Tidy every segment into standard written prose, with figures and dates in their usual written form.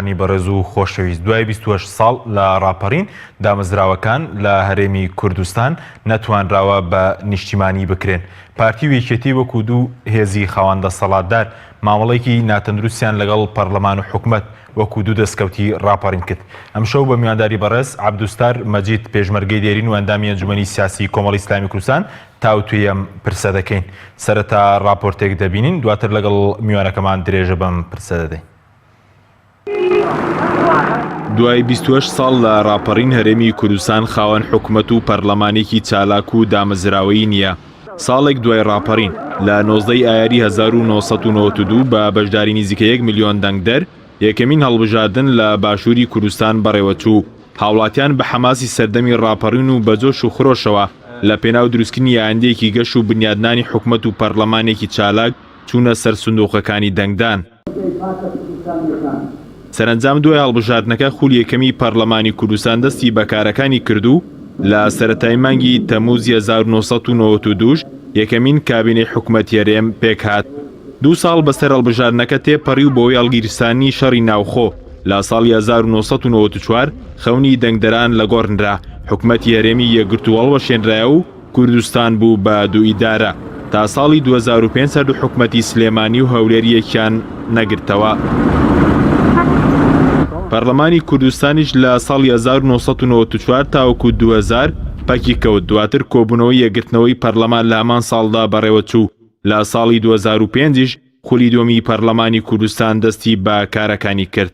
بینەرانی بەڕێز و خۆشەویست، دوای 28 ساڵ لە ڕاپەڕین دامەزراوەکان لە هەرێمی کوردستان نەتوانراوە بە نیشتیمانی بکرێن. پارتی وێکێتی وەکو دوو هێزی خاوەندە سەڵاتدار مامەڵەیەکی ناتەندروستیان لەگەڵ پەرلەمان و حکومەت وەکو دوو دەستکەوتی ڕاپەڕین کرد. ئەمشەو بە میوانداری بەڕێز عەبدوستار مەجید پێشمەرگەی دێرین و ئەندامی ئەنجومەنی سیاسی کۆمەڵی ئیسلامی کوردستان تاوتوێ ئەم پرسە دەکەین. سەرەتا ڕاپۆرتێک دەبینین، دواتر لەگەڵ میوانەکەمان درێژە بەم پرسە دەدەین. دوای 28 ساڵ لە ڕاپەڕین هەرێمی کوردستان خاوەن حکومەت و پەرلەمانێکی چالاک و دامەزراوەیی نییە. ساڵێک دوای ڕاپەڕین لە 19 ئایاری 1992 بە بەشداری نزیکە 1 میلیۆن دەنگدەر یەکەمین هەڵبژاردن لە باشووری کوردستان بەڕێوەچوو. هاوڵاتیان بە حەماسی سەردەمی ڕاپەڕین و بە جۆش و خرۆشەوە لە پێناو دروستکردنی ئایندەیەکی گەشت و بنیادنانی حکومەت و پەرلەمانێکی چالاک چوونە سەر سندوقەکانی دەنگدان. سەرنجام دوای هەڵبژاردنەکە خولی یەکەمی پەرلەمانی کوردستان دەستی بەکارەکانی کردو لە سەرەتای مانگی تەمووزی 1992 یەکەمین کابینەی حکومەتی هەرێم پێک هات. 2 ساڵ بەسەر هەڵبژاردنەکە تێپەڕی و بۆی هەڵگیرستانی شەڕی ناوخۆ لە ساڵی 1994 خەونی دەنگدەران لەگۆڕنرا. حکومەتی هەرێمی یەکگرتووەڵ وەشێنرایە و کوردستان بوو بە دوو ئیدارە تا ساڵی 2005 سەردوو حکومەتی سلێمانی و هەولێریەکیان نەگرتەوە. پەرلەمانی کوردستانیش لە ساڵی 1994 تاوەکو 2000 پەکی کەوت. دواتر کۆبوونەوەی یەکگرتنەوەی پەرلەمان لە هەمان ساڵدا بەڕێوەچوو. لە ساڵی 2005ش خولی دووەمی پەرلەمانی کوردستان دەستی بە کارەکانی کرد.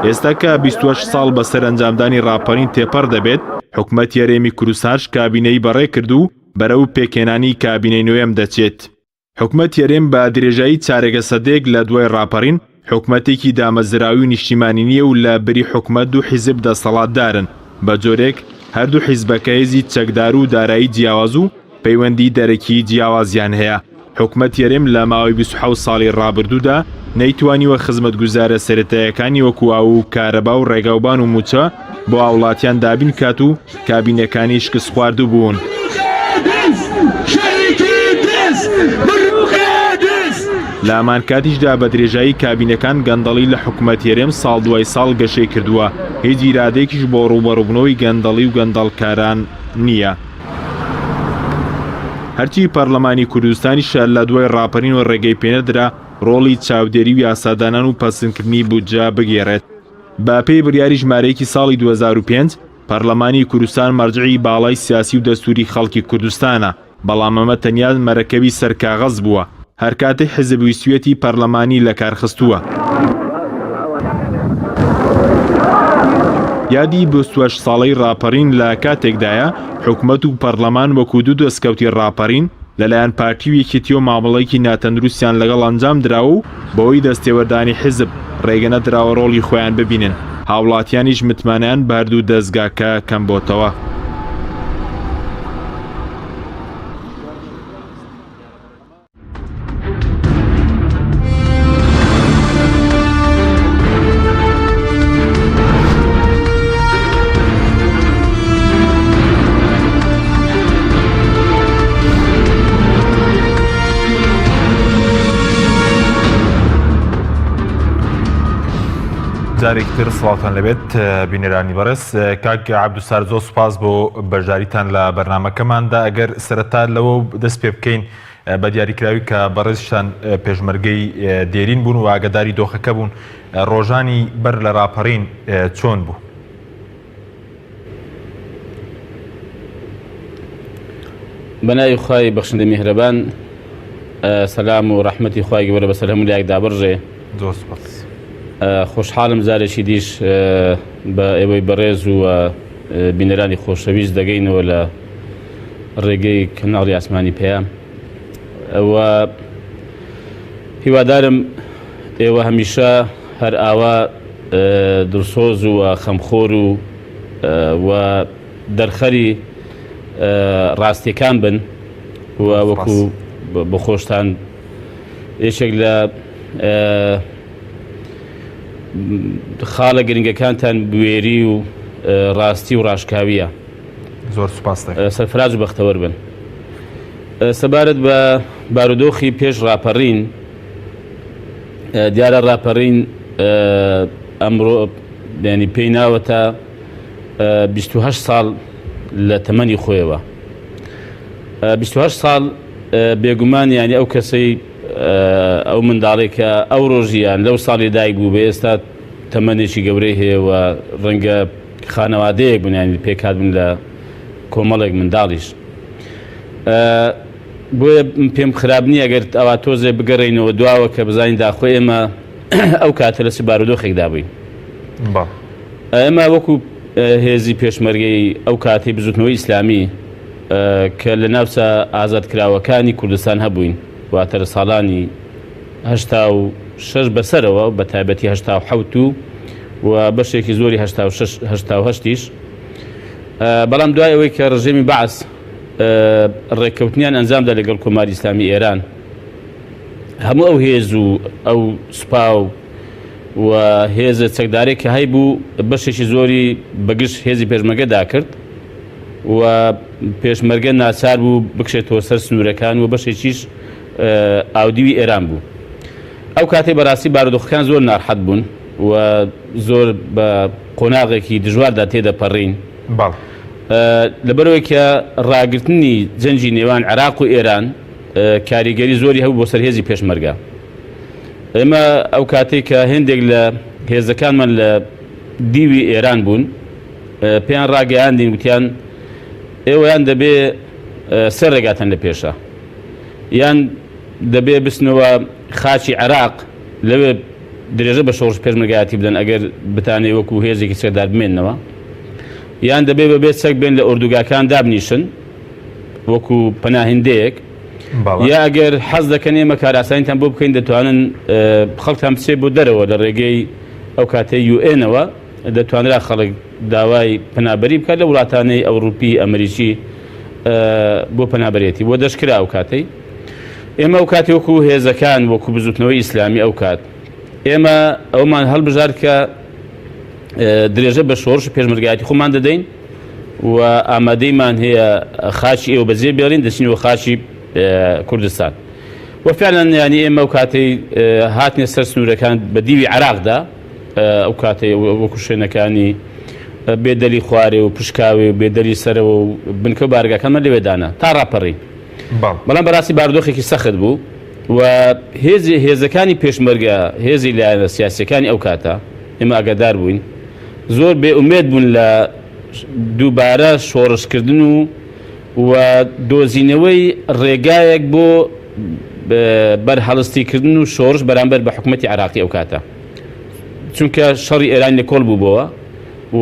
ئێستا کە 28 ساڵ بە سەرئەنجامدانی ڕاپەڕین تێپەڕ دەبێت، حکومەتی هەرێمی کوردستانش کابینەی بەڕێ کرد و بەرەو پێکێنانی کابینەی نوێم دەچێت. حکومەتی هەرێم بە درێژایی چارەگە سەدەیەک لە دوای ڕاپەڕین حکومەتێکی دامەزراوی و نیشتیمانی نییە و لە بەری حکومەت دوو حیزب دەسەڵاتدارن. بە جۆرێک هەردوو حیزبەکە هێزی چەکدار و دارایی جیاواز و پەیوەندی دەرەکی جیاوازیان هەیە. حکومەتی هەرێم لە ماوەی 27 ساڵی ڕابردوودا نەیتوانیوە خزمەتگوزارە سەرەتاییەکانی وەکو ئاو و کارەبا و ڕێگاوبان و موچە بۆ هاوڵاتیان دابین کات و کابینەکانی شکست خواردو بوون. لە هەمان کاتیشدا بە درێژایی کابینەکان گەندەڵی لە حکومەتی هەرێم ساڵ دوای ساڵ گەشەی کردووە. هیچ ئیرادەیەکیش بۆ ڕووبەڕووبوونەوەی گەندەڵی و گەندەڵکاران نییە. هەرچی پەرلەمانی کوردستانیشە لە دوای ڕاپەڕین و ڕێگەی پێنەدرا ڕۆڵی چاودێری و یاسادانان و پەسەندکردنی بودجە بگێڕێت. بە پێی بڕیاری ژمارەیەکی ساڵی 2005 پەرلەمانی کوردستان مەرجعی باڵای سیاسی و دەستوری خەڵکی کوردستانە، بەڵام ئەمە تەنیا مەرەکەبی سەرکاغەز بووە. هەر کاتێک حیزب ویستوێتی پەرلەمانی لە کارخستووە. یادی 28 ساڵەی ڕاپەڕین لە کاتێکدایە حکومەت و پەرلەمان وەکو دوو دەستکەوتی ڕاپەڕین لەلایەن پارتی وێکێتی و مامەڵەیەکی ناتەندروستیان لەگەڵ ئەنجام دراوە و بەوەی دەستێوەردانی حیزب ڕێگەنە دراوە ڕۆڵی خۆیان ببینن. هاوڵاتیانیش متمانیان بەردوو دەستگاکە کەم بۆتەوە. جارێکتر سڵاتان لەبێت بینەرانی بەڕێز. کاک عەبدوستار زۆر سوپاس بۆ بەشداریتان لە بەرنامەکەماندا. ئەگەر سەرەتا لەوە دەست پێ بکەین بە دیاریکراوی کە بەڕێزشان پێشمەرگەی دێرین بوون و ئاگاداری دۆخەکە بوون، ڕۆژانی بەر لە ڕاپەڕین چۆن بوو؟ بەناوی خوای بەخشندە میهرەبان، سەلام و ڕەحمەتی خوای گەورە بەسەر هەموو لایەکدا بڕژێ. زۆر سوپاس. خۆشحاڵم زارێکی دیش بە ئێوەی بەڕێز و بینەرانی خۆشەویست دەگەینەوە لە ڕێگەی کەناڵی ئاسمانی پێیان. ئەوە هیوادارم ئێوە هەمیشە هەر ئاوا دڵسۆز و خەمخۆر و دەرخەری ڕاستیەکان بن و وەکو بە خۆشتان یەکێک لە خاڵە گرنگەکانتان بوێری و ڕاستی و ڕاشکاویە. زۆر سوپاس. سەرفراز و بەختەوەر بن. سەبارەت بە بارودۆخی پێش ڕاپەڕین دیارە ڕاپەڕین ئەمڕۆ ینی پێی ناوەتە 28 ساڵ لە تەمەنی خۆیەوە 28 ساڵ بێگومان ینی ئەو کەسەی ئەو منداڵێکە ئەو ڕۆژیان لەو ساڵی دایک بوو بە ئێستا تەمەنێکی گەورەی هەیە و ڕەنگە خانەوادەیەک بنیانی پێکات بن لە کۆمەڵێک منداڵیش بۆیە پێم خراپ نییە ئەگەر ئەوا تۆزێ بگەڕێنەوە دواوە کە بزانین داخۆی ئێمە ئەو کاتە لەسی بارودۆخێکدا بووین ئێمە وەکو هێزی پێشمەرگەی ئەو کاتی بزوتنەوەی ئیسلامی کە لە ناوچە ئازادکراوەکانی کوردستان هەبووین واتە لە ساڵانی 86 بەسەرەوە بە تایبەتی 87 و بەشێکی زۆری 86 بەڵام دوای ئەوەی کە ڕژێمی بەعس ڕێککەوتنیان ئەنجامدا لەگەڵ کۆماری ئیسلامی ئێران هەموو ئەو هێز و ئەو سوپا و هێزە چەکدارێک کە هەیبوو بەشێکی زۆری بەگشت هێزی پێشمەرگەدا کرد و پێشمەرگە ناچار بوو بکشێتەوە سەر سنوورەکان و بەشێکیش ئاودیوی ئێران بوو ئەو کاتێ بەڕاستی بارودۆخەکان زۆر ناڕحەت بوون و زۆر بە قۆناغێکی دژواردا تێدەپەڕین لەبەرەوەی کە ڕاگرتنی جەنجی نێوان عێراق و ئێران کاریگەری زۆری هەبوو بۆ سەرهێزی پێشمەرگە ئێمە ئەو کاتێک کە هێندێک لە هێزەکانمان لە دیوی ئێران بوون پێیان ڕاگەیاندین وتیان ئێوەیان دەبێ سەر ڕێگاتەن لە پێشە یان دەبێ بستنەوە خاچی عێراق لەوێ درێژە بە شۆڕش پێشمەرگایەتی بدەن ئەگەر بتانێ وەکو هێزێکی چەکدار بمێننەوە یان دەبێ بەبێت چەک بێن لە ئوردوگاکان دابنیشن وەکو پەناهێندەیەک یا ئەگەر حەز دەکەن ئێمە کاراسانیتان بۆ بکەین دەتوانن خەڵکتان بچێت بۆ دەرەوە لە ڕێگەی ئەو کاتەی UN-ەوە دەتوانرا خەڵک داوای پەنابەری بکات لە وڵاتانەی ئەوروپی ئەمریکی بۆ پەنابەرێتی بۆ دەشکرا ئەو کاتەی ئێمە ئەو کاتی وەکو هێزەکان وەکو بزوتنەوەی ئیسلامی ئەو کات ئێمە ئەومان هەڵبژار کە درێژە بە شۆڕش پێشمەرگایەتی خۆمان دەدەین و ئامادەیمان هەیە خاچی ئێوە بەجێ بێڵین دەچینەوە خاچی کوردستان وەفعلاً ینی ئێمە ئەو کاتەی هاتنێ سەر سنوورەکان بە دیوی عێراقدا ئەو کاتەی وەکو شوێنەکانی بێدەلی خوارێ و پشکاوێ و بێدەلی سەرەوە و بنکە بارگاکانمە لەوێدانا تا ڕاپەڕی بەڵام بەڕاستی بارودۆخێکی سەخت بوو و هێزەکانی پێشمەرگە هێزی لایەنە سیاسیەکانی ئەو کاتە ئێمە ئاگادار بووین زۆر بێئومێد بوون لە دووبارە شۆڕشکردن و دۆزینەوەی ڕێگایەک بۆ بەرهەڵستیکردن و شۆڕش بەرامبەر بە حکوومەتی عێراقی ئەو کاتە چونکە شەڕی ئێران لێکۆڵ بوو بۆەوە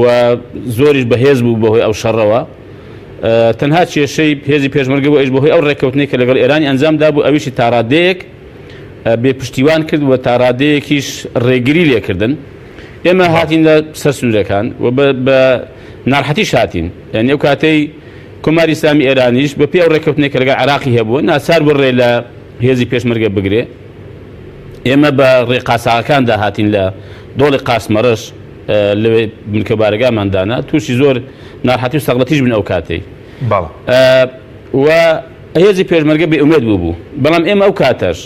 و زۆریش بەهێز بوو بەهۆی ئەو شەڕەوە تەنها کێشەی هێزی پێشمەرگە بۆ ئەوش بەهۆی ئەو ڕێککەوتنەی کە لەگەڵ ئێرانی ئەنجامدا بوو ئەویشی تاڕادەیەک بێ پشتیوان کرد و تاڕادەیەکیش ڕێگری لێکردن ئێمە هاتین لە سەر سنوورەکان و بە ناڕحەتیش هاتین یعنی ئەو کاتەی کۆماری ئیسلامی ئێرانیش بە پێ ئەو ڕێککەوتنێک کە لەگەڵ عێراقی هەبووە ناچار بڕێ لە هێزی پێشمەرگە بگرێ ئێمە بە ڕێقاساغەکاندا هاتین لە دۆڵی قاسمەڕەش لەوێ بنکە بارگاماندانا تووشی زۆر ناڕحەتی و سەغڵەتیش بن ئەو کاتەی و هێزی پێشمەرگە بێئومێد بوو بەڵام ئێمە ئەو کاتەش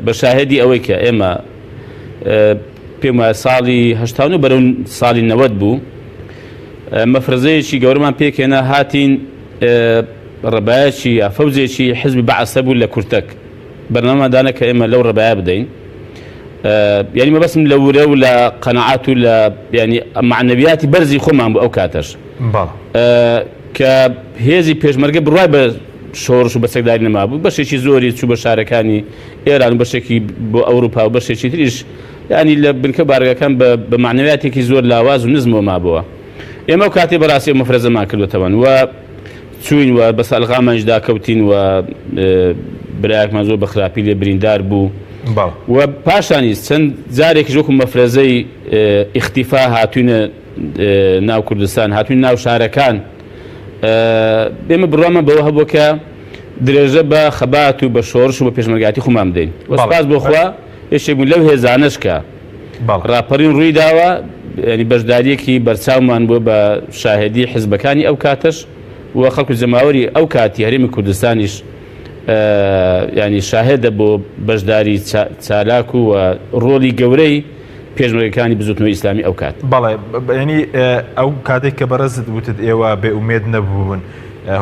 بە شاهێدی ئەوەی کە ئێمە پێم وایە ساڵی 89 بەرەو ساڵی 90 بوو مەفرەزەیەکی گەورەمان پێکێنا هاتین ڕەبایەکی یا فەوزێکی حزبی بەعەسە بوو لە کورتەک بەرنامەدانە کە ئێمە لەو ڕەبایە بدەین یعنی مەبەستم لە ورە و لە قەنەعات و لە ینی معنەویاتی بەرزی خۆمان بوو ئەو کاتەش کە هێزی پێشمەرگە بڕوای بە شۆڕش و بە چەکداری نەما بوو بەشێکی زۆری چوو بە شارەکانی ئێران و بەشێکی بۆ ئەوروپا و بەشێکی تریش ینی لە بنکە بارگەکان بە معنەویاتێکی زۆر لاواز و نزمەوە مابووە ئێمە ئەو کاتێ بەڕاستی مەفرەزەمان کردوتەوەن و چوین و بە ساڵغامانشدا کەوتین و برایەکمان زۆر بە خراپی لێ بریندار بوو و پاشانی چەند جارێکیش وەکو مەفرەزەی ئیختیفا هاتوونە ناو کوردستان هاتوین ناو شارەکان ئێمە بڕوامە بەوە هەبوو کە درێژە بە خەبات و بە شۆڕش و بە پێشمەرگایەتی خۆمان بدەین وەسپاس بۆ خوا یەکێک بوون لەو هێزانەش کە ڕاپەڕین ڕووی داوە ینی بەشداریەکی بەرچاومان بووە بە شاهێدی حیزبەکانی ئەو کاتەش و خەڵکو جەماوەری ئەو کاتی هەرێمی کوردستانیش ینی شاهدە بۆ بەشداری چالاک و ڕۆلی گەورەی پێشمەرگەکانی بزوتنەوەی ئیسلامی ئەو کات. بەڵێ ینی ئەو کاتێک کە بەڕێزت وتت ئێوە بێئومێد نەبوون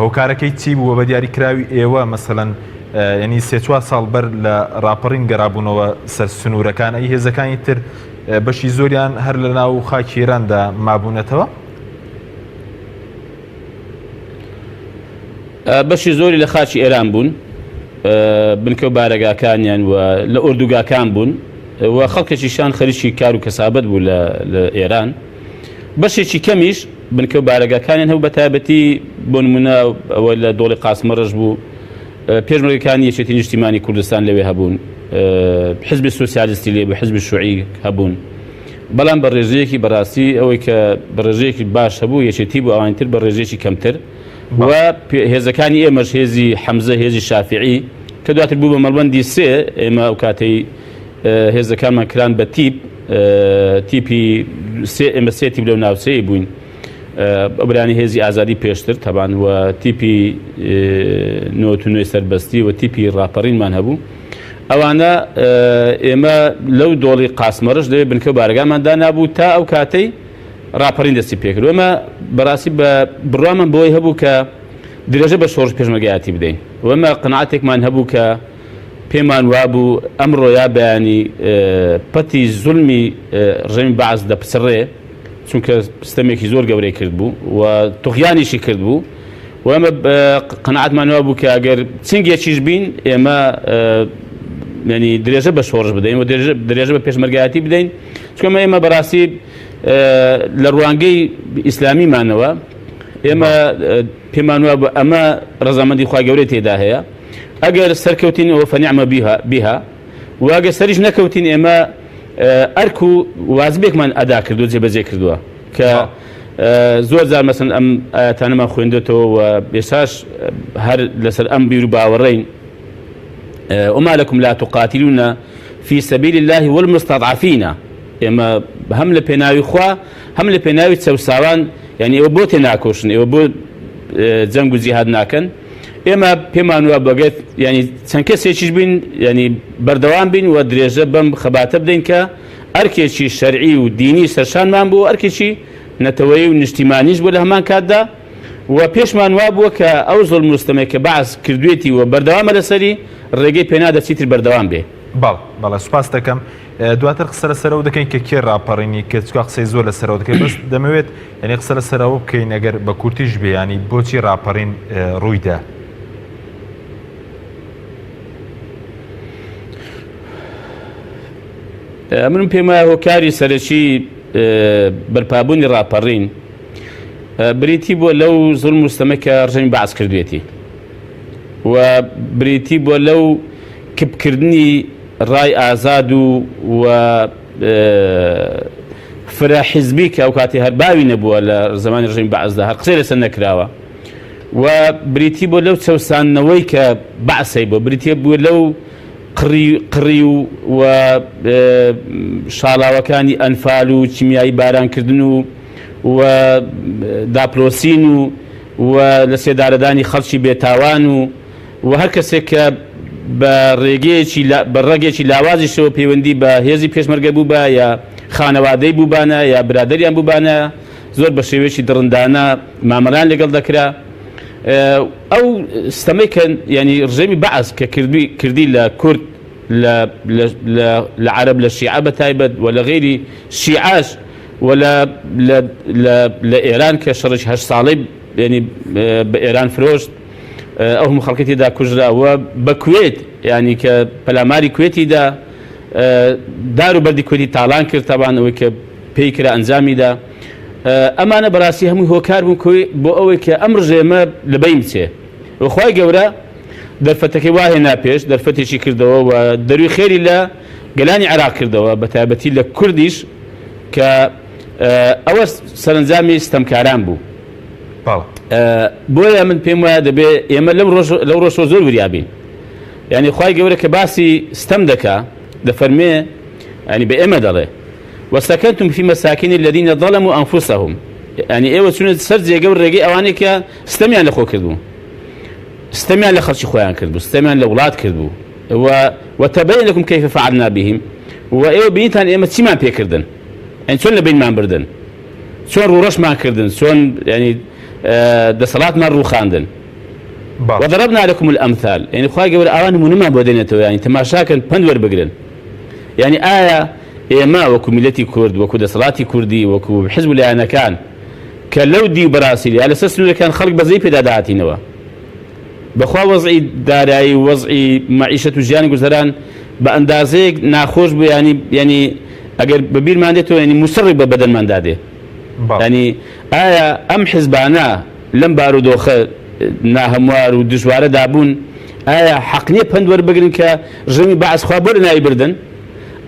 هۆکارەکەی چی بووە بە دیاریکراوی ئێوە مەسەڵەن ینی سێ چوار ساڵ بەر لە ڕاپەڕین گەڕابوونەوە سەر سنوورەکان ئەی هێزەکانی تر بەشی زۆریان هەر لە ناو خاکی ئێراندا مابوونەتەوە؟ بەشی زۆری لە خاچی ئێران بوون بنکە و بارەگاکانیان و لە ئوردوگاکان بوون و خەڵکێکیشان خەریکی کار و کەسابەت بوو لە ئێران. بەشێکی کەمیش بنکە و بارەگاکانیان هەبوو بە تایبەتی بۆ نمونە ئەوە لە دۆڵی قاسمەڕەش بوو پێشمەرگەکانی یەکێتی نیشتیمانی کوردستان لەوێ هەبوون حزبی سۆسیالیستی لێ بە حزبی شوعی هەبوون بەڵام بە ڕێژەیەکی بەڕاستی ئەوەی کە بە ڕێژەیەکی باش هەبوو یەکێتی بوو ئەوانتر بە ڕێژەیەکی کەمتر و هێزەکانی ئێمەش هێزی حەمزە هێزی شافعی کە دواتر بوو بە مەڵبەندی سێ ئێمە ئەو کاتەی هێزەکانمان کران بە تیپی ئێمە سێ تیپ لەو ناوچەیە بووین ئەبرانی هێزی ئازادی پێشتر تەبان و تیپی نۆتونوێی سەربەستی و تیپی ڕاپەڕینمان هەبوو ئەوانە ئێمە لەو دۆڵی قاسمەڕش لەوێ بنکە و بارەگاماندا نابوو تا ئەو کاتەی ڕاپەڕین دەستی پێکرد ئێمە بەڕاستی بە بڕوامان بۆی هەبوو کە درێژە بە شۆڕش پێشمەرگایەتی بدەین و ئێمە قەناعەتێکمان هەبوو کە پێمان وابوو ئەمڕۆ یا بەیانی پەتی زولمی ڕێمی بەعەز دەپسڕێ چونکە سیستەمێکی زۆر گەورەی کرد بوو و توغیانیشی کرد بوو و ئەمە قەناعەتمان وابوو کە ئەگەر چنگێکیش بین ئێمە ینی درێژە بە شۆڕش بدەین و درێژە بە پێشمەرگایەتی بدەین چونکە ئێمە بەڕاستی لە ڕوانگەی ئیسلامیمانەوە ئێمە پێمان وابوو ئەمە ڕەزامەندی خوای گەورەی تێدا هەیە ئەگەر سەرکەوتین ئەوە فەنیعمە بیها و ئەگەر سەریش نەکەوتین ئێمە ئەرک و وازبێکمان ئەدا کردو جێبەجێ کردووە کە زۆر جار مەسەن ئەم ئاەتانەمان خوێندێتەوە و ئێساش هەر لەسەر ئەم بیر و باوەڕێین وما لكم لا تقاتلون في سبيل الله والمستضعفين ئێمە هەم لە پێناوی خوا هەم لە پێناوی چەوساوان یعنی ئێوە بۆ تێناکۆشن ئێوە بۆ جەنگ و جیهاد ناکەن ئێمە پێمان وە بەگەت ینی چەند کەسێکیش بین ینی بەردەوام بین و درێژە بەم خەباتە بدەین کە ئەرکێکی شەرعی و دینی سەرشانمان بوو ئەرکێکی نەتەوەیی و نیشتیمانیش بوو لە هەمان کاتدا و پێشمان وا بووە کە ئەو زۆڵ مستەمەی کە بەعس کردوێتی و بەردەوامە لەسەری ڕێگەی پێنادە چیتر بەردەوام بێ. بەڵێ سوپاس دەکەم دواتر قسە لەسەرەوە دەکەین کە کێ ڕاپەڕینی کە چکا قسەی زۆر لەسەرەوە دەکەین بەس دەمەوێت ینی قسە لەسەرەوە بکەین ئەگەر بە کورتیش بێ ینی بۆچی ڕاپەڕین ڕوویدا. من پێم وایە هۆکاری سەرەکی بەرپابوونی ڕاپەڕین بریتی بۆ لەو زوڵم و ستەمە کە ڕژەمی بەعس کردوێتی و بریتی بۆ لەو کپکردنی ڕای ئازاد و فراحیزبی کە ئەو کاتی هەر باوی نەبووە لە زمانی ڕژەمی بەعسدا هەر قسەی لەسەر نەکراوە و بریتی بۆ لەو چەوسانەوەی کە بەعسەی بۆ بریتە بووە لەو قڕی و شاڵاوەکانی ئەنفال و چیمیایی بارانکردن و داپلۆسین و لە سێدارەدانی خەڵکی بێتاوان و هەر کەسێک کە بە ڕێگەیەکی لاوازیشەوە پەیوەندی بە هێزی پێشمەرگە بووبە یا خانەوادەی بووبانە یا برادەریان بووبانە زۆر بە شێوەیەکی دڕندانە مامەڵان لەگەڵ دەکرا. ئەو ستەمەی کە ینی ڕژەمی بەعس کە کردی لە کورد لە عەرەب لە شیعە بە تایبەت و لە غەیری شیعاش و لە ئێران کە شەڕێکی 8 ساڵەی ینی بە ئێران فرۆشت ئەو هەموو خەڵکێتیدا کوژراوە بە کوێت ینی کە پەلاماری کوێتیدا دار و بەردی کوێتی تاڵان کرد تاوان ئەوەی کە پێی کرا ئەنجامیدا ئەمانە بەڕاستی هەمووی هۆکار بوون بۆ ئەوەی کە ئەم ڕژێمە لەبەی بچێ وخوای گەورە دەرفەتەکەی واهێنا پێش دەرفەتێکی کردەوە و دەروی خێری لە گەلانی عێراق کردەوە بە تایبەتی لە کوردیش کە ئەوە سەرنجامی ستەمکاران بوو. بۆیە من پێم وایە دەبێ ئێمە لەو ڕۆژەوە زۆر وریابین ینی خوای گەورە کە باسی ستەم دەکا دەفەرمێ ینی بە ئێمە دەڵێ وسكنتم في مساكن الذين ظلموا أنفسهم يعني ئێوە چونە سەر جێگە و ڕێگەی ئەوانەی کە ستەمیان لەخۆ کردبوو ستەمیان لە خەڵکی خۆیان کرد بوو ستەمیان لە وڵات کرد بوو وتەبەیەن لەکم کەیفە فەعەلنا بهم و ئێوە بینیتان ئێمە چیمان پێکردن ئەین چۆن لە بینمان بردن چۆن ڕوڕەشمان کردن چۆن ینی دەسەڵاتمان ڕووخاندن وضربنا لكم الأمثال يعني خواهي قبل أوان منما بودينته يعني تماشاكن پند وەربگرن يعني آية إما وكو ملتي كرد وكو دسلاتي كردي وكو حزب لأنا كان كلو دي براسيلي على أساس إنه كان خلق بزي بداداتي نوا بخوا وضعي داري وضعي معيشة جياني گوزەران بأندازيك ناخوش بو يعني أجر ببير ماندته يعني مسرب بدل مانداده يعني آية أم حزبانا لم بارودوخه ناهموار و دژوارە دابوون ئایا حەقنیە پند وەربگرن کە ژەمی بەعس خوا بۆ لە ناوی بردن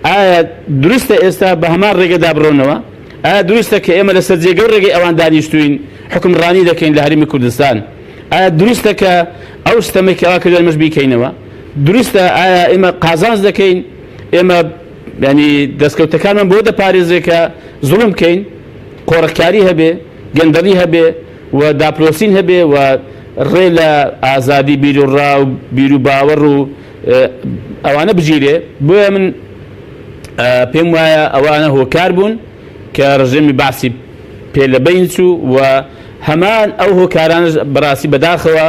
ئایا دروستە ئێستا بە هەمان ڕێگەدا بڕۆنەوە ئایا دروستە کە ئێمە لەسەر جێگە و ڕێگەی ئەوان دانیشتوین حکمڕانی دەکەین لە هەرێمی کوردستان ئایا دروستە کە ئەو ستەمەی کە ئەوا کردووە ئێمەش بیکەینەوە دروستە ئایا ئێمە قازانج دەکەین ئێمە ینی دەستکەوتەکانمان بۆ دەپارێزێ کە زوڵم بکەین قۆڕەکاری هەبێ گەندەڵی هەبێ و داپلۆسین هەبێ و ڕێ لە ئازادی بیر و ڕا و بیر و باوەڕ و ئەوانە بگیرێ بۆیە من پێم وایە ئەوانە هۆکار بوون کە ڕژێمی باسی پێ لە بین چوو و هەمان ئەو هۆکارانش بەڕاستی بەداخەوە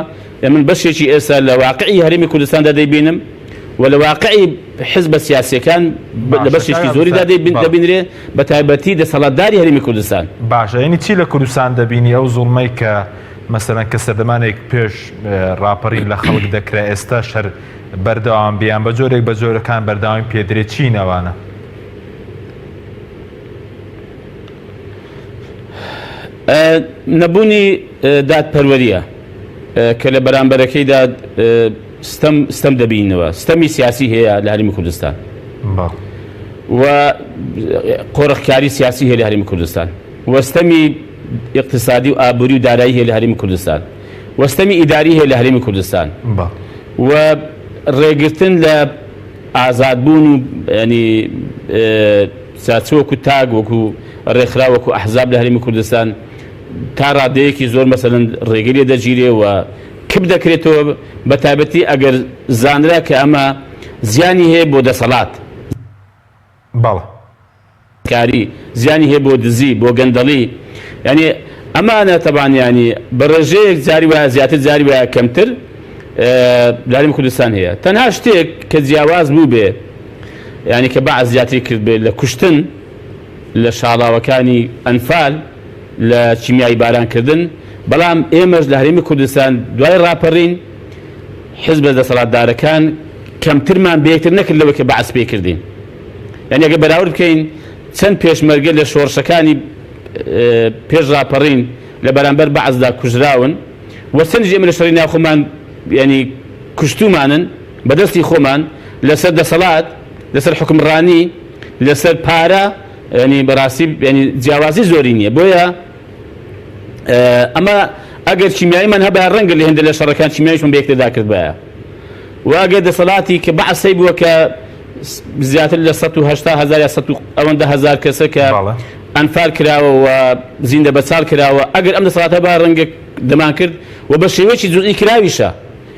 من بەشێکی ئێستا لە واقعی هەرێمی کوردستاندا دەیبینم و لە واقعی حزبە سیاسیەکان لە بەشێکی زۆریدا دەبینرێ بە تایبەتی دەسەڵاتداری هەرێمی کوردستان باشە ینی چی لە کوردستان دەبینی ئەو زوڵمەی کە مەسەلەن کە سەردەمانێک پێش ڕاپەڕی لە خەڵک دەکرا ئێستا شەر بەردەوام بیان بە جۆرێک بە جۆرەکان بەردەوامی پێدرێت چی نەوانە نەبوونی دادپەروەریە کە لە بەرامبەرەکەیدا ستەم دەبینەوە ستەمی سیاسی هەیە لە هەرێمی کوردستان و قۆڕەخکاری سیاسی هەیە لە هەرێمی کوردستان وەستەمی اقتصادی و ئابووری و دارایی هەیە لە هەرێمی کوردستان وەستەمی ئیداری هەیە لە هەرێمی کوردستان و ڕێگرتن لە ئازادبوون و ینی سیاسی وەکو تاگ وەکو ڕێکخرا وەکو ئەحزاب لە هەرێمی کوردستان تا ڕادەیەکی زۆر مەسەلەن ڕێگەری دەگیرێ و کب دەکرێتەوە بە تایبەتی ئەگەر زانرا کە ئەمە زیانی هەیە بۆ دەسەڵات کاری زیانی هەیە بۆ دزی بۆ گەندەڵی ینی ئەمانە تەبان ینی بە ڕێژەیەک جاری وایە زیاتر جاری وایە کەمتر لە هەرێمی کوردستان هەیە تەنها شتێک کە جیاواز بوو بێ ینی کە بەعز زیاتری کرد بێ لە کوشتن لە شاڵاوەکانی ئەنفال لە چیمیایی بارانکردن بەڵام ئێمەش لە هەرێمی کوردستان دوای ڕاپەڕین حزب دەسەڵاتدارەکان کەمترمان بەیەکتر نەکرد لەوە کە بەعس پێکردین یعنی ئەگە بەراورد بکەین چەند پێشمەرگە لە شۆڕشەکانی پێش ڕاپەڕین لە بەرامبەر بەعسدا کوژراون و چەندیش ئێمە لە شەڕی ناو خۆمان ینی کوشتومانن بەدەستی خۆمان لەسەر دەسەڵات لەسەر حکمڕانی لەسەر پارە ینی بەڕاستی ینی جیاوازی زۆری نییە بۆیە ئەمە ئەگەر چیمیاییمان هەبە ڕەنگە لە هێندە لە شەڕەکان چیمیاییشمان بەیەکتردا کرد بایە و ئەگەر دەسەڵاتی کە بەعسەی بووە کە زیاتر لە 180,000 یا ئەوەندە هەزار کەسە کە ئەنفال کراوە و زیندە بەچال کراوە ئەگەر ئەم دەسەڵاتە با ڕەنگە دەمان کرد و بە شێوەیەکی جوزئی کراویشە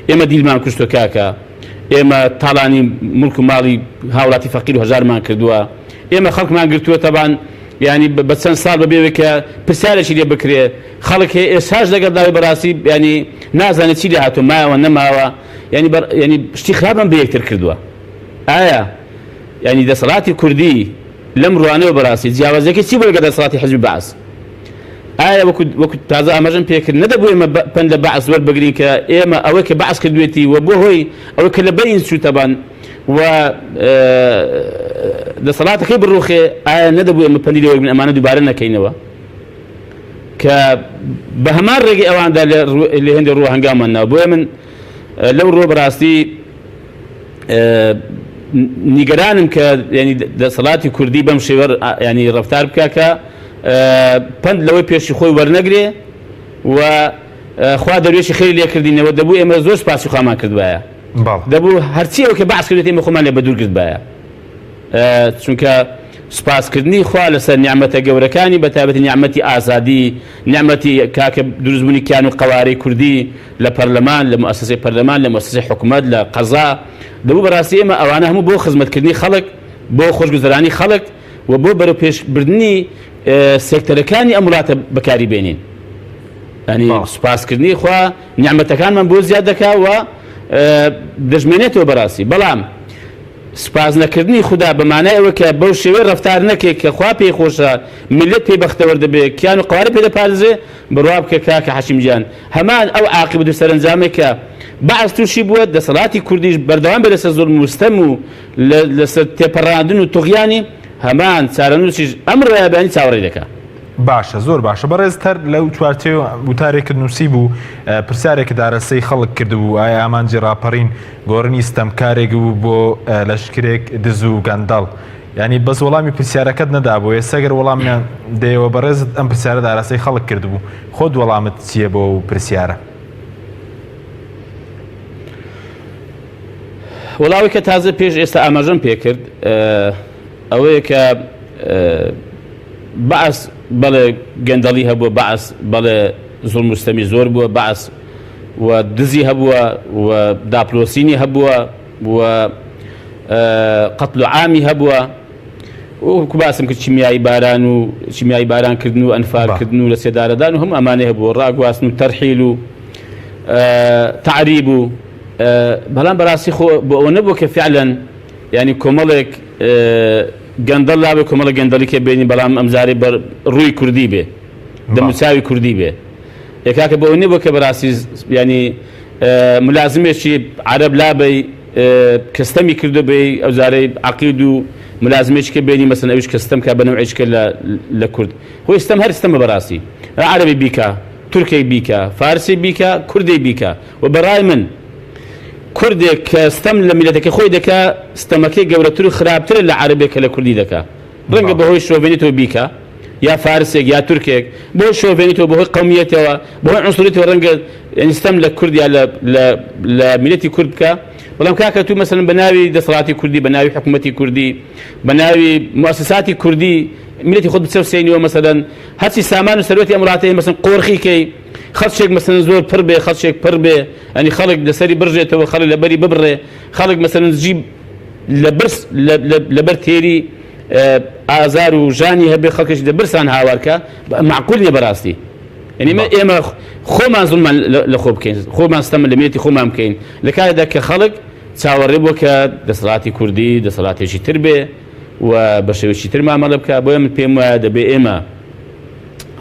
ئێمە دیلمان کوشتۆ کاکە ئێمە تاڵانی ملک و ماڵی هاوڵاتی فەقیر و هەژارمان کردووە ئێمە خەڵکمان گرتووە تەبان ینی بە چەند ساڵ بەبێوێ کە پرسیارێکی لێ بکرێ خەڵک هەیە ئێساش لەگەڵ داوای بەڕاستی ینی نازانێت چی لێ هاتووە مایەوە نەماوە ینی شتی خراپمان بەیەکتر کردووە ئایا ینی دەسەڵاتی کوردی لەم ڕوانەوە بەڕاستی جیاوازەکەی چی بۆ لەگەڵ دەسەڵاتی حزبی بەعس ئایا وەکو تازە ئاماژەم پێکرد نەدەبوو ئێمە پەند لە بەعس وەربگرین کە ئێمە ئەوەی کە بەعس کردوێتی و بۆ هۆی ئەوەی کە لە بەین چوو تەبان و دەسەڵاتەکەی بڕوخێ ئایا نەدەبوو ئێمە پەندی لەوەی من ئەمانە دووبارە نەکەینەوە کە بە هەمان ڕێگەی ئەواندا لە هێندە ڕوو هەنگامان ناوە بۆیە من لەو ڕۆ بەڕاستی نیگەرانم کە ینی دەسەڵاتی کوردی بەم شێوە ینی ڕەفتار بکە کە پند لەوەی پێشی خۆی وەرنەگرێ و خوا دەروێشی خێری لێکردینەوە دەبوو ئێمە زۆر سپاسی خوامان کردوایە دەبوو هەرچی ئەو کە بەعس کردوێت ئێمە خۆمان لێ بەدوور گرت بایە چونکە سپاسکردنی خوا لەسەر نیعمەتە گەورەکانی بەتابەتی نیعمەتی ئازادی نیعمەتی کاکە دروستبوونی کیان و قەوارەی کوردی لە پەرلەمان لە مؤسسەی پەرلەمان لە مؤسسەی حکوومەت لە قەزا دەبوو بەڕاستی ئێمە ئەوانە هەموو بۆ خزمەتکردنی خەڵک بۆ خۆشگوزەرانی خەڵک و بۆ بەرەو پێشبردننی سێکتەرەکانی ئەم وڵاتە بەکاری بێنین ینی سوپاسکردنی خوا نیعمەتەکانمان بۆ زیاد دەکا و دەژمێنێتەوە بەڕاستی بەڵام سپاس نەکردنی خوددا بەمانای ئەوە کە بەو شێوەیە ڕەفتار نەکێت کە خوا پێی خۆشە ملت پێی بەختەوەر دەبێت کیان و قوارە پێ دەپارێزێ بڕوا بکە کاکە حەشیم گیان هەمان ئەو عاقبەت و سەرنجامێک کە بەعس تووشی بووە دەسەڵاتی کوردیش بەردەوام بێت لەسەر زوڵم و ستەم و لەسەر تێپەڕاندن و توغیانی هەمان چارەنووسیش ئەم ڕێبیانی چاوەڕێ دەکات. باشە زۆر باشە بەڕێزتر لەو چوارچێ وتارێکت نووسی بوو پرسیارێک دارەسەی خەڵک کردبوو ئایا ئامانجی ڕاپەڕین گۆڕنی ستەمکارێک بوو بۆ لەشکرێک دز و گەندەڵ ینی بەس وەڵامی پرسیارەکەت نەدابوو ئێسەگەر وەڵامیان دێەوە بەڕێزت ئەم پرسیارە دارەسەی خەڵک کردبوو خۆت وەڵامت چییە بۆ پرسیارە؟ وەڵاوی کە تازە پێش ئێستا ئاماژەم پێ کرد ئەوەیە کە بەعس بەڵێ گەندەڵی هەبووە بەعس بەڵێ زوڵم و ستەمی زۆر بووە بەعس و دزی هەبووە و داپلۆسینی هەبووە و قەتڵ و عامی هەبووە وەکو باسم کرد چیمیایی باران و چیمیایی بارانکردن و ئەنفارکردن و لە سێدارەدان و هەموو ئەمانەی هەبووە ڕاگواستن و تەرحیل و تعریب و بەڵام بەڕاستی خۆ بۆ ئەوە نەبووە کە فعلەن ینی کۆمەڵێک گەندەڵ لابێ کۆمەڵە گەندەڵی کە بێنی بەڵام ئەمزارێ بەر ڕووی کوردی بێ دەموچاوی کوردی بێ یەکاکە بە ئەوە نەبووە کە بەڕاستی ینی ملازمێکی عەرەب لابێ کەستەمی کردو بێ ئەوزارەی عەقید و ملازمێکی کە بێنی مەسەن ئەویش کەستەم کا بە نەوعێکە لە کورد خۆی ستەم هەر ستەمە بەڕاستی عەرەبی بیکە تورکی بیکە فارسی بیکە کوردی بیکە و بەڕای من کوردێک کە ستەم لە میلەتەکەی خۆی دەکا ستەمەکەی گەورەتر و خراپترە لە عەرەبێک کە لە کوردی دەکا ڕەنگە بەهۆی شۆڤێنیتەوە بیکە یا فارسێک یا تورکێک بۆ شۆڤێنیتەوە بەهۆی قەومیەتەوە بەهۆی عنسوریەتەوە ڕەنگە ینی ستەم لە کورد یا لە میلەتی کورد بکە بەڵام کاکە تو مەسەلەن بە ناوی دەسەڵاتی کوردی بە ناوی حکوومەتی کوردی بە ناوی موسساتی کوردی میلەتی خۆت بچەوسێنیەوە مەسەلەن هەرچی سامان و سەرەتی ئەم وڵاتەیە مەسەلەن قۆرخیکەی خەڵچێک مەسەلەن زۆر پڕ بێ خەڵچێک پڕ بێ ئەنی خەڵک لەسەری برژێتەوە خەڵک لەبەری ببڕێ خەڵک مەسەلەن جی لەبەر تێری ئازار و ژانی هەبێ خەڵکیش لە برسان هاوارکە معقول نیە بەڕاستی ینی ئێمە خۆمان زوڵمان لە خۆ بکەین خۆمان ستەمە لە میلەتی خۆمان بکەین لە کاتێکدا کە خەڵک چاوەڕێ بووە کە دەسەڵاتی کوردی دەسەڵاتێکی تر بێ و بە شێوەیەکی تر مامەڵە بکە بۆیە من پێم وایە دەبێ ئێمە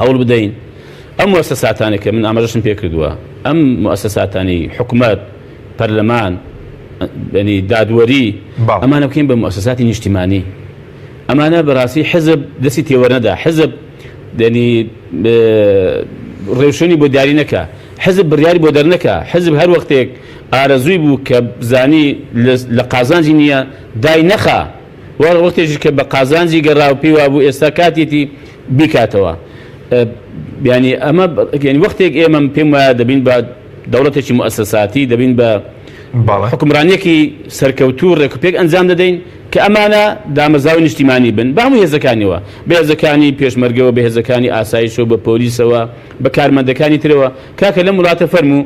هەوڵ بدەین ئەم مؤسساتانێک کە من ئاماژەشم پێ کردووە ئەم مؤسساتانی حکوومەت پەرلەمان ینی دادوەری ئەمانە بکەین بە مؤسساتی نیشتیمانی ئەمانە بەڕاستی حزب دەستی تێوەرنەدا حزب ینی ڕێوشێنی بۆ دیاری نەکە حزب بڕیاری بۆ دەرنەکە حزب هەر وەختێک ئارەزووی بوو کە بزانی لە قازانجی نییە دای نەخا وەختێکی کە بە قازانجی گەڕا و پێی وابوو ئێستا کاتێتی بیکاتەوە ینی ئەمە ینی وەختێک ئێمە پێم وایە دەبین بە دەوڵەتێکی مؤسساتی دەبین بە حکومڕانیەکی سەرکەوتوو ڕێکوپێک ئەنجام دەدەین کە ئەمانە دامەزراوی نیشتیمانی بن بە هەموو هێزەکانیەوە بەهێزەکانی پێشمەرگەوە بەهێزەکانی ئاسایشەوە بە پۆلیسەوە بە کارمەندەکانی ترەوە کاکە لەم وڵاتە فەرموو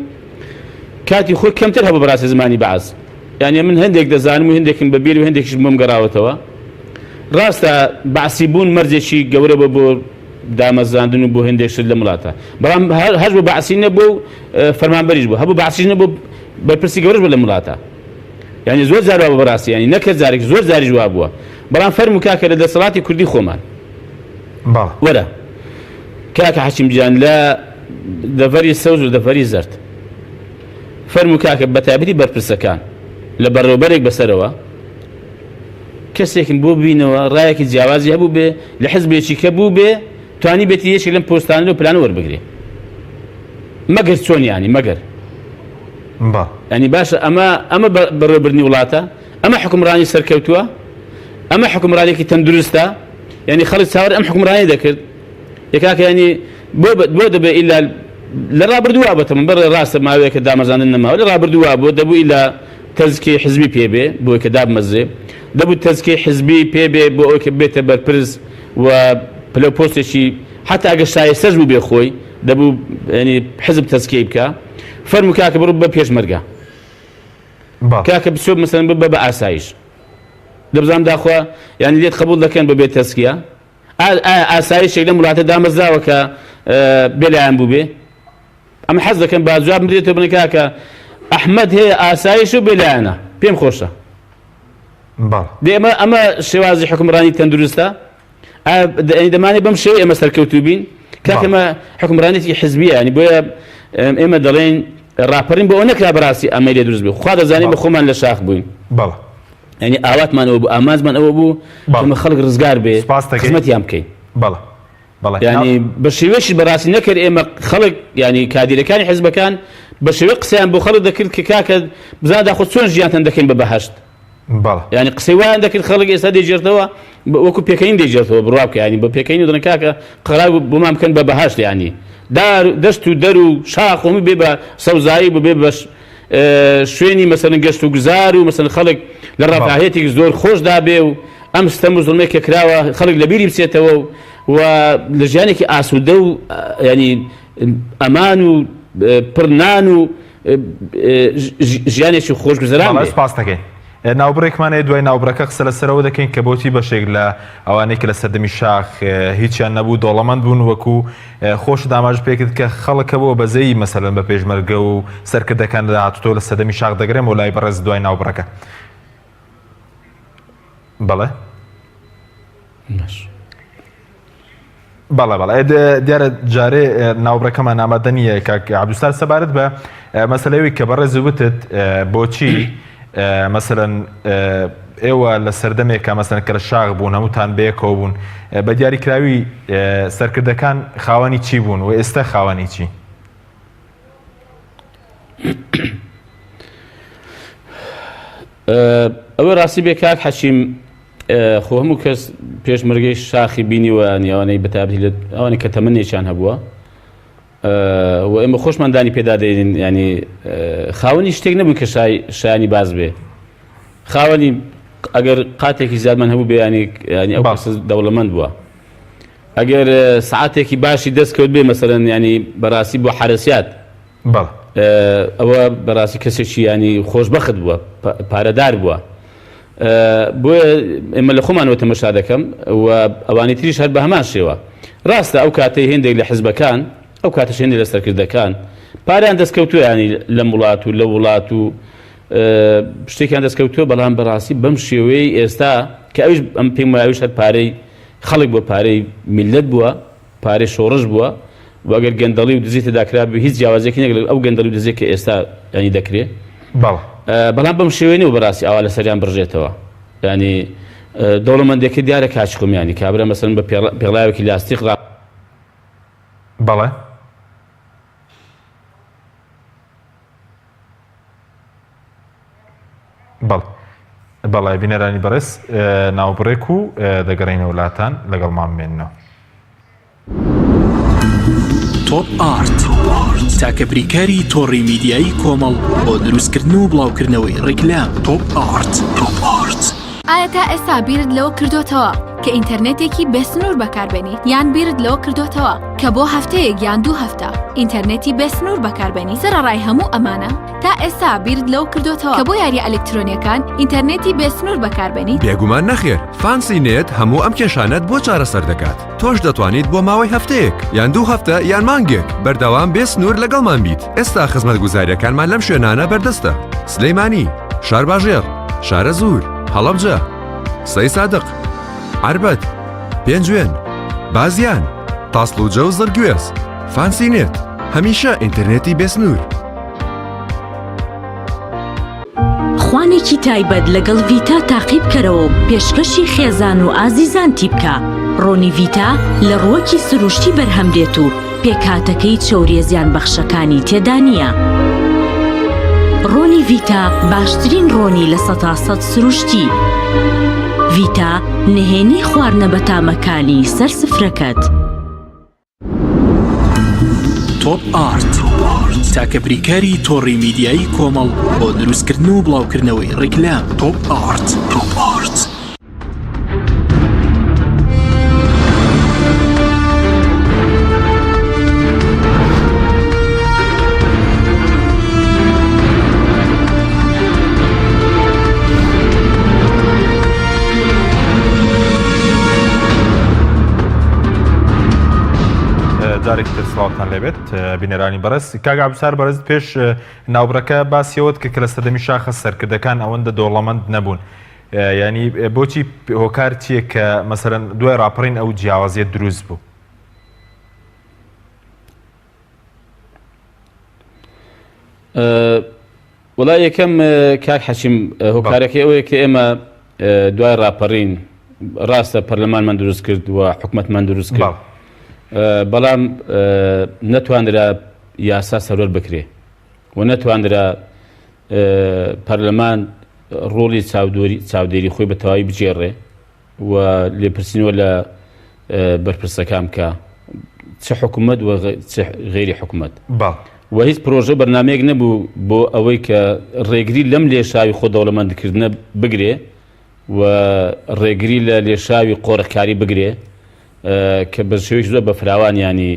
کاتی خۆی کەمتر هەبوو بەڕاستی زمانی بەعاز یعنی من هەندێک دەزانم و هەندێکم بەبیر و هەندێکیش بۆم گەڕاوەتەوە ڕاستە بەعسی بوون مەرجێکی گەورە بۆ دامەزاندن و بۆ هەندێک لە وڵاتە بەڵام هەر بۆ بەعسی نەبوو فەرمانبەریش بوو هەبوو بەعسیش نەبوو بەرپرسی گەورەش بوو لە وڵاتە ینی زۆر جار وابوو بەڕاستی ینی نەکرد جارێک زۆر جاریش وا بووە بەڵام فەرموو کاکە لە دەسەڵاتی کوردی خۆمان وەرە کاکە حەشیم گیان لە دەڤەری سەوز و دەڤەری زەرد فەرموو کاکە بەتایبەتی بەرپرسەکان لە بەڕێوەبەرێک بەسەرەوە کەسێکم بۆ ببینەوە ڕایەکی جیاوازی هەبوو بێ لە حزبێکی کە بوو بێ توانی بێتی یەکێک لەم پۆستانە و پلانە وەربگرێ مەگەر چۆن ینی مەگەر ینی باشە ئەمە بەڕێوەبردنی وڵاتە ئەمە حکومڕانی سەرکەوتووە ئەمە حکومڕانێکی تەندروستە ینی خەڵک چاوەڕێ ئەم حکومڕانی دەکرد یەکاکە ینی بۆ دەبێ ئیلا لە ڕابردووە بەتە من بەڕێ ڕاستە ماوەیە کە دامەزاندن نەماوە لە ڕابردووە بۆ دەبوو ئیلا تەزکی حزبی پێبێ بۆی کە دابمەزێ دەبوو تەزکیە حزبی پێبێ بۆ ئەوکە بێتە بەرپرس و پلە پۆستێکی حتا ئەگە شایستەش بوو بێ خۆی دەبوو ینی حزب تەزکیە بکە فەرموو کاکە بڕۆ بە پێشمەرگە کاکە بچۆ مەسەڵەن ببە بە ئاسایش دەبزانم داخوا یعنی لێت قبول دەکەن بە بێت تەزکیە ئاسایشێک لەم وڵاتە دامەزراوە کە بێلایەن بوو بێ ئەمە حەز دەکەن با جواب بدرێتەوە بڵێن کاکە ئەحمەد هەیە ئاسایش و بێلایەنە پێم خۆشە ئەمە شێوازی حکومڕانی تەندروستە دەمانێت بەم شێوەیە ئێمە سەرکەوتوو بین کاکەمە حکومڕانێتی حزبیە ینی بۆیە ئێمە دەڵێن ڕاپەڕین بۆ ئەو نەکرا بەڕاستی ئەمە لێ دروست بێ خوا دەزانین بە خۆمان لە شاخ بووین ینی ئاواتمانەوە بوو ئامازمان ئەوە بوو ئەمە خەڵک ڕزگار بێ خزمەتیان بکەین ینی بە شێوەیەشی بەڕاستی نەکرد ئێمە خەڵک ینی کادیرەکانی حزبەکان بە شێوەیە قسەیان بۆ خەڵک دەکرد کە کاکە بزاندا خۆ چۆن ژیانتان دەکەین بە بەهەشت ینی قسەی وایان دەکرد خەڵک ئێستا دەیجێتەوە وەکو پێکەین دەیجێتەوە بڕوا بکە ینی بە پێکەین و دەڵێن کاکە قەرار بۆمان بکەن بە بەهەشت ینی دەست و دەر و شاخ هەمووی بێ بە سەوزایی بێ بە شوێنی مەسەڵەن گەشت و گوزار و مەسەڵەن خەڵک لە ڕەفاهێتێکی زۆر خۆشدا بێ و ئەم ستەم و زوڵمێک کە کراوە خەڵک لەبیری بچێتەوە و لە ژیانێکی ئاسوودە و ینی ئەمان و پڕنان و ژیانێکی خۆش گوزەران بێ. سپاس دەکەین. ناوبڕێکمانەیە دوای ناوبڕەکە قسە لەسەرەوە دەکەین کە بۆچی بەشێک لە ئەوانەی کە لە سەردەمی شاخ هیچیان نەبوو دۆڵەمەند بوون وەکو خۆش داماژ پێکرد کە خەڵکەوە بەزەی مەسەلەن بە پێشمەرگە و سەرکردەکان لە هاتوتۆ لە سەردەمی شاخ دەگرێم و لای بەڕێز دوای ناوبڕەکە. بەڵێ بەڵێ دیارە جارێ ناوبڕەکەمان ئامادە نییە کاک عەبدولستار سەبارەت بە مەسەلەیەوەی کە بەڕێز وتت بۆچی مەسەلەن ئێوە لە سەردەمێکە مەسەلەن کە لە شاخ بوون هەمووتان بەیەکەوە بوون بە دیاریکراوی سەرکردەکان خاوەنی چی بوون و ئێستا خاوەنی چی؟ ئەوە ڕاستی بێ کاک حەشیم خۆ هەموو کەس پێشمەرگەی شاخی بینیوە نیوانەی بەتابەتی لە ئەوانەی کە تەمەنێکیان هەبووە و ئێمە خۆشماندانی پێدا دەێنین ینی خاوەنی شتێک نەبوو کە شایانی باز بێ خاوەنی ئەگەر قاتێکی زیادمان هەبوو بێ ینی ئەو دەوڵەمەند بووە ئەگەر سعاتێکی باشی دەستکەوت بێ مەسەلەن ینی بەڕاستی بۆ حارەسیات ئەوە بەڕاستی کەسێکی ینی خۆشبەخت بووە پارەدار بووە بۆیە ئێمە لە خۆمانەوە تەمەشا دەکەم و ئەوانی تریش هەر بە هەمان شێوە ڕاستە ئەو کاتەی هێندێک لە حزبەکان ئەو کاتەش هێندێک لە سەرکردەکان پاریان دەستکەوتووە ینی لەم وڵات و لە وڵات و شتێکیان دەستکەوتووە بەڵام بەڕاستی بەم شێوەیە ئێستا کە ئەوش ئەم پێم وایە ئەوش هەر پارەی خەڵک بۆ پارەی میلەت بووە پارەی شۆڕش بووە و ئەگەر گەندەڵی و دزی تێداکرا بێ هیچ جیاوازێکی نەگەر ئەو گەندەڵی و دزێک کە ئێستا ینی دەکرێت بەڵام بەم شێوەیە و بەڕاستی ئاوا لە سەریان بڕژێتەوە ینی دەوڵەمەندێکی دیارە کاچخۆمیانی کابرا مەسەلەن بە پێڵاوێکی لاستیق بەڵێ بەڵێ بینەرانی بەڕێز ناوبڕێک و دەگەڕێنە وڵاتان لەگەڵمان بمێننەوە. تۆپ ئارت تاکە بریکاری تۆڕی میدیایی کۆمەڵ بۆ دروستکردن و بڵاوکردنەوەی ڕیکلام. تۆپ ئارت. ئایا تا ئێستا بیرت لەوە کردوتەوە کە ئینتەرنێتێکی بێسنوور بەکاربێنی یان بیرت لەوە کردوتەوە کە بۆ هەفتەیەک یان 2 هەفتە ئینتەرنێتی بێسنوور بەکاربێنی سەرەڕای هەموو ئەمانە تا ئێستا بیرت لەوە کردوتەوە کە بۆ یاری ئەلکترۆنیەکان ئینتەرنێتی بێسنوور بەکاربێنی؟ بێگومان نەخێر فانسی نێت هەموو ئەم کێشانەت بۆ چارەسەر دەکات. تۆش دەتوانیت بۆ ماوەی هەفتەیەک یان 2 هەفتە یان مانگێک بەردەوام بێسنوور لەگەڵمان بیت. ئێستا خزمەتگوزاریەکانمان لەم شوێنانە بەردەستە: سلەیمانی، شارباژێر، شارە زوور، هەڵەبجە، سەی سادق، عربەت، پێنجوێن، بازیان، تاسڵوجە و زەرگوێز. فانسی نێت هەمیشە ئینتەرنێتی بێسنوور. خوانێکی تایبەت لەگەڵ ڤیتا تاقیب کەرەوە پێشکەشی خێزان و ئازیزانتی بکە. ڕۆنی ڤیتا لە ڕووەکی سروشتی بەرهەمدێت و پێکهاتەکەی چەوریە زیان بەخشەکانی تێدا نییە. ڕۆنی ڤیتا باشترین ڕۆنی لە 100% سروشتی. ڤیتا نهێنی خواردنە بەتامەکانی سەر سفرەکەت. تۆپ ئارت تاکە بریکاری تۆڕی میدیایی کۆمەڵ بۆ دروستکردن و بڵاوکردنەوەی ڕیکلام. تۆپ ئارت. آرت. جارێک تر سڵاتان لێبێت بینەرانی بەڕست کاگا عەبدولسار بەڕست پێش ناوبڕەکە باسیەوەت کە لە سەردەمی شاخە سەرکردەکان ئەوەندە دۆڵەمەند نەبوون ینی بۆچی هۆکار چییە کە مەسەرەن دوای ڕاپەڕین ئەو جیاوازیە دروست بوو؟ وڵای یەکەم کاک حەشیم هۆکارەکەی ئەوەیە کە ئێمە دوای ڕاپەڕین ڕاستە پەرلەمانمان دروست کرد و حکوومەتمان دروست کرد بەڵام نەتوانرا یاسا سەرۆر بکرێ و نەتوانرا پەرلەمان ڕۆڵی چاودێری خۆی بە تەواوی بجێڕێ و لێپرسینەوە لە بەرپرسەکان بکە چه حکوومەت و غێری حکوومەت و هیچ پرۆژە بەرنامەیەک نەبوو بۆ ئەوەی کە ڕێگری لەم لێشاوی خۆ دەوڵەمەندکردنە بگرێ و ڕێگری لە لێشاوی قۆڕەکاری بگرێ کە بە شێوەیەکی زۆر بە فراوان ینی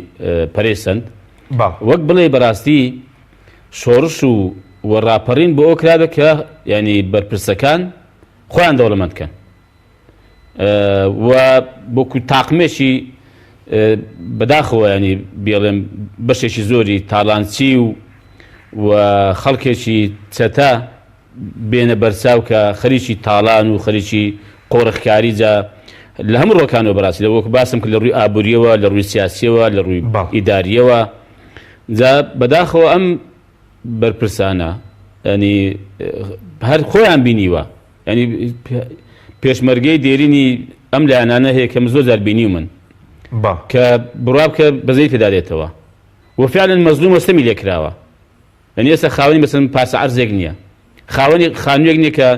پەرێسەند وەک بڵێ بەڕاستی شۆڕش و ڕاپەڕین بۆ ئەو کرابە کە ینی بەرپرسەکان خۆیان دەوڵەمەندکەن و بۆکو تاقمێکی بەداخەوە ینی بێڵێم بەشێکی زۆری تاڵانچی و خەڵکێکی چەتە بێنە بەرچاو کە خەریکی تاڵان و خەریکی قۆڕەخکاری جا لە هەموو ڕۆکانەوە بەڕاستی لە وەکو باسم کرد لە ڕووی ئابووریەوە لە ڕووی سیاسیەوە لە ڕووی ئیداریەوە جا بەداخەوە ئەم بەرپرسانە ینی هەر خۆیان بینیوە ینی پێشمەرگەی دێرینی ئەم لایەنانە هەیە کەم زۆر جار بینی من کە بڕوا بکە بەزەی پێدا دێتەوە و فعلا مەزلوم وەستەمی لێکراوە ینی ئێستا خاوەنی مەسەڵەن پاسە عەرزێک نییە خاوەنی خانوویەک نییە کە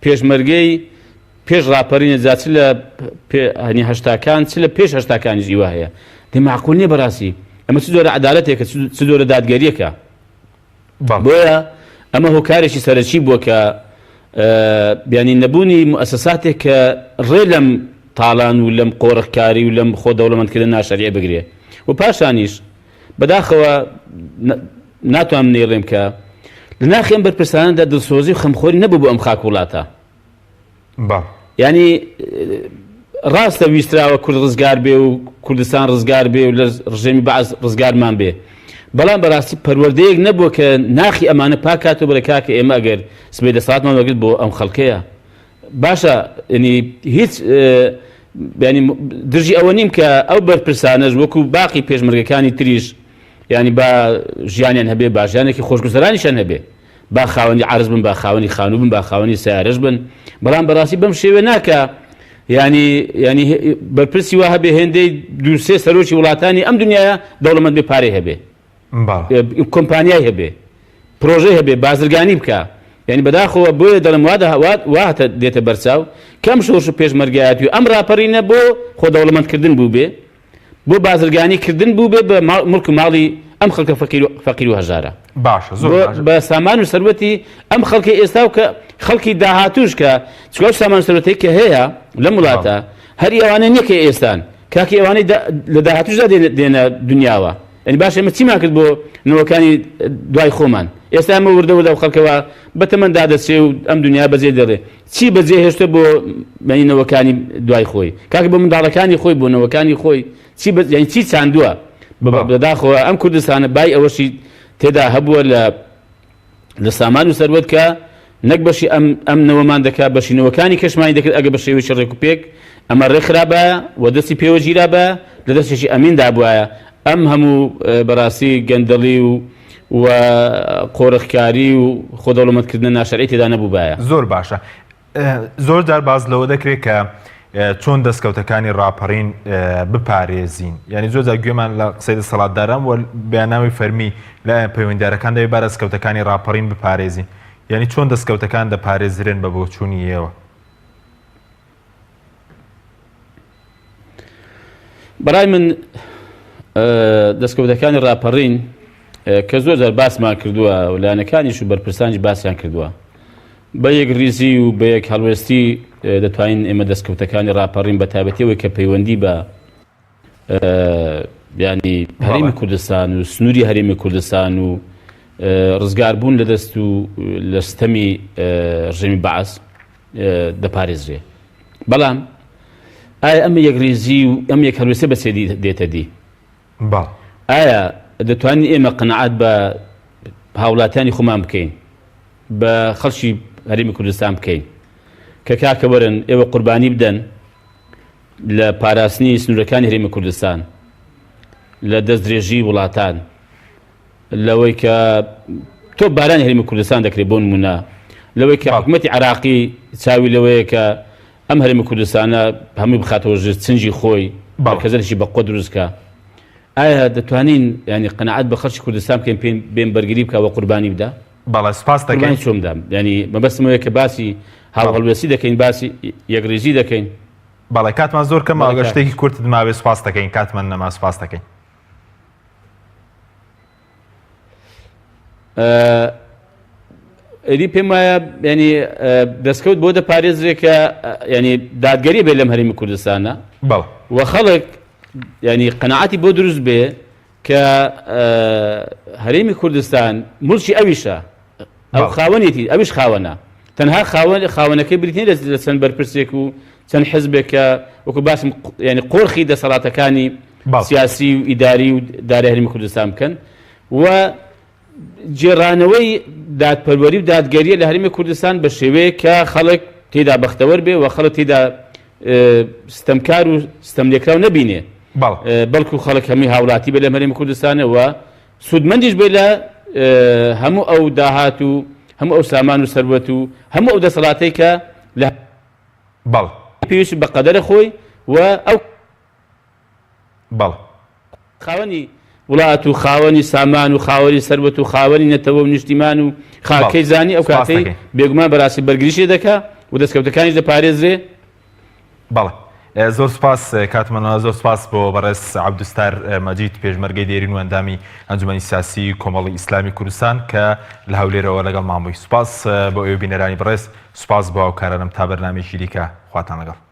پێشمەرگەی پێش ڕاپەڕینە جا چ لە هەنی هەشتاکان چ لە پێش هەشتاکانی جیوا هەیە دەی معقول نییە بەڕاستی ئەمە چ جۆرە عەدالەتێکە چ جۆرە دادگەریەکە بۆیە ئەمە هۆکارێکی سەرەکی بووە کە بیانی نەبوونی موسساتێک کە ڕێ لەم تاڵان و لەم قۆڕەخکاری و لەم خۆ دەوڵەمەندکردن ناشەریع بگرێ و پاشانیش بەداخەوە ناتوانم نێڵێم کە لە ناخی ئەم بەرپرسانەدا دڵسۆزی و خەمخۆری نەبوو بۆ ئەم خاک وڵاتە ینی ڕاستە ویستراوە کورد ڕزگار بێ و کوردستان ڕزگار بێ و لە ڕژێمی بەعز ڕزگارمان بێ بەڵام بەڕاستی پەروەردەیەک نەبووە کە ناخی ئەمانە پاکات و بڵێ کاکە ئێمە ئەگەر سبەی دەسەڵاتمان وەرگرت بۆ ئەم خەڵکەیە باشە ینی هیچ ینی دژی ئەوە نیم کە ئەو بەرپرسانەش وەکو باقی پێشمەرگەکانی تریش ینی با ژیانیان هەبێ با ژیانێکی خۆشگوزەرانیشان هەبێ با خاوەنی عەرز بن با خاوەنی خانوو بن با خاوەنی سیارەش بن بەڵام بەڕاستی بەم شێوە ناکە ینی بەرپرسی وا هەبێ هێندەی دووسێ سەرۆکی وڵاتانی ئەم دنیاە دەوڵەمەند بێ پارەی هەبێ کۆمپانیای هەبێ پرۆژەی هەبێ بازرگانی بکە ینی بەداخەوە بۆیە دەڵم واتە دێتە بەرچاو کەم شۆڕش و پێشمەرگایەتی و ئەم ڕاپەڕینە بۆ خۆ دەوڵەمەندکردن بوو بێ بۆ بازرگانیکردن بوو بێ بە مڵک و ماڵی ئەم خەڵکە فەقیر و هەژارە باشە بە سامان و سەروەتی ئەم خەڵکی ئێستا و کە خەڵکی داهاتوش کە چکار سامان سەروەتەی کە هەیە لەم وڵاتە هەر ئەوانە نییە کە ئێستان کاکی ئەوانەی لە داهاتوشدا دێنە دنیاوە ینی باش ئێمە چیمان کرد بۆ نەوەکانی دوای خۆمان ئێستا ئەمە وردەوەدا و خەڵکەوە بەتەمەندا دەچێ و ئەم دنیا بەجێ دەڵێ چی بەجێ هێشتە بۆ نەوەکانی دوای خۆی کاکە بۆ منداڵەکانی خۆی بۆ نەوەکانی خۆی ینی چی چاندووە بەداخەوە ئەم کوردستانە بای ئەوەشی تێدا هەبووە لە سامان و سەروەت کە نەک بەشی ئەم نەوەمان دەکا بەشینەوەکانی کەشمانی دەکرد ئەگە بە شێوەی ڕێک و پێک ئەمە ڕێکخرابە و دەستی پێوە گیرابە لە دەستێکی ئەمیندا بووایە ئەم هەموو بەڕاستی گەندەڵی و قۆڕەخکاری و خۆدەوڵەمەندکردنە ناشەرعی تێدا نەبوو بایە زۆر باشە زۆر جار باز لەوە دەکرێت کە چۆن دەستکەوتەکانی ڕاپەڕین بپارێزین ینی زۆر جار گوێمان لە قسەی دەسەڵاتداران و بەیانناوی فەرمی لە پەیوەندیدارەکان دەوێت با دەستکەوتەکانی ڕاپەڕین بپارێزین ینی چۆن دەستکەوتەکان دەپارێزرێن بە بۆچوونی ئێوە بەڕای من دەستکەوتەکانی ڕاپەڕین کە زۆر جار باسمان کردووە و لایەنەکانیش و بەرپرسانیش باسییان کردووە بە یەک ریزی و بە یەک هەڵوێستی دەتوانین ئێمە دەستکەوتەکانی ڕاپەڕین بە تایبەتیەوەی کە پەیوەندی بە ینی هەرێمی کوردستان و سنووری هەرێمی کوردستان و ڕزگاربوون لە دەست و لە ستەمی ڕژێمی بەعەس دەپارێزرێ. بەڵام ئایا ئەمە یەک ریزی و ئەم یەک هەڵوێستە بەسێ دێتە دی؟ ئایا دەتوانین ئێمە قەنەعات بە هاوڵاتیانی خۆمان بکەین، بە خەڵکی هەرێمی کوردستان بکەین کە کاکە وەرن ئێوە قوربانی بدەن لە پاراستنی سنوورەکانی هەرێمی کوردستان، لە دەست درێژی وڵاتان، لەوەی کە تۆ بارانی هەرێمی کوردستان دەکرێت بۆ نمونە، لەوەی کە حکوومەتی عراقی چاوی لەوەیە کە ئەم هەرێمی کوردستانە هەمووی بخاتەوە ژێر چنجی خۆی بەکەزەرشی بەقۆ دروستکە. ئایا دەتوانین ینی قەنەعات بە خەڵکی کوردستان بکەین بێن بەرگری بکەوە قوربانی بدە؟ بەڵێ سپاس دەکەین. چۆمدا ینی مەبەستمەوەیە کە باسی هاوهەڵوێستی دەکەین، باسی یەکڕێژی دەکەین. بەڵێ کاتمان زۆر کەم ئەگەر شتێکی کورتت ماوێ سپاس دەکەین، کاتمان نەما سپاس دەکەین. ئەدی پێم وایە ینی دەستکەوت بۆ دەپارێزرێ کە ینی دادگەری بێ لەم هەرێمی کوردستانە و خەڵک ینی قەنەعاتی بۆ دروست بێ کە هەرێمی کوردستان مڵکی ئەویشە، ئەو خاوەنێتی ئەویش خاوەنە، تەنها خاوەنەکەی بریتنی لە چەند بەرپرسێک و چەند حزبێک کە وەکو باسم ینی قۆرخی دەسەڵاتەکانی سیاسی و ئیداری و دارایی هەرێمی کوردستان بکەن و جێڕانەوەی دادپەروەری و دادگەریە لە هەرێمی کوردستان بە شێوەیە کە خەڵک تێدا بەختەوەر بێ و خەڵک تێدا ستەمکار و ستەملێکراو نەبینێ، بەڵکو خەڵک هەمووی هاوڵاتی بێ لە هەرێمی کوردستانەوە سوودمەندیش بێ لە هەموو ئەو داهات و هەموو ئەو سامان و سەروەت و هەموو ئەو دەسەڵاتەی کە لە پێویستی بە قەدەرە خۆی و ئەو خاوەنی وڵات و خاوەنی سامان و خاوەنی سەروەت و خاوەنی نەتەوە و نیشتیمان و خاکەی زانی ئەو کاتەی بێگومان بەڕاستی بەرگریشی دەکا و دەستکەوتەکانیش دەپارێزرێ. بەڵێ زۆر سپاس کاتمانەوە، زۆر سپاس بۆ بەڕێز عەبدوستار مەجید پێشمەرگەی دێرین و ئەندامی ئەنجومەنی سیاسی کۆمەڵی ئیسلامی کوردستان کە لە هەولێرەوە لەگەڵ مامۆی. سوپاس بۆ ئێوە بینەرانی بەڕێز، سوپاس بۆ ئەو کارانم تا بەرنامەیەکی دیکە، خواتان لەگەڵ.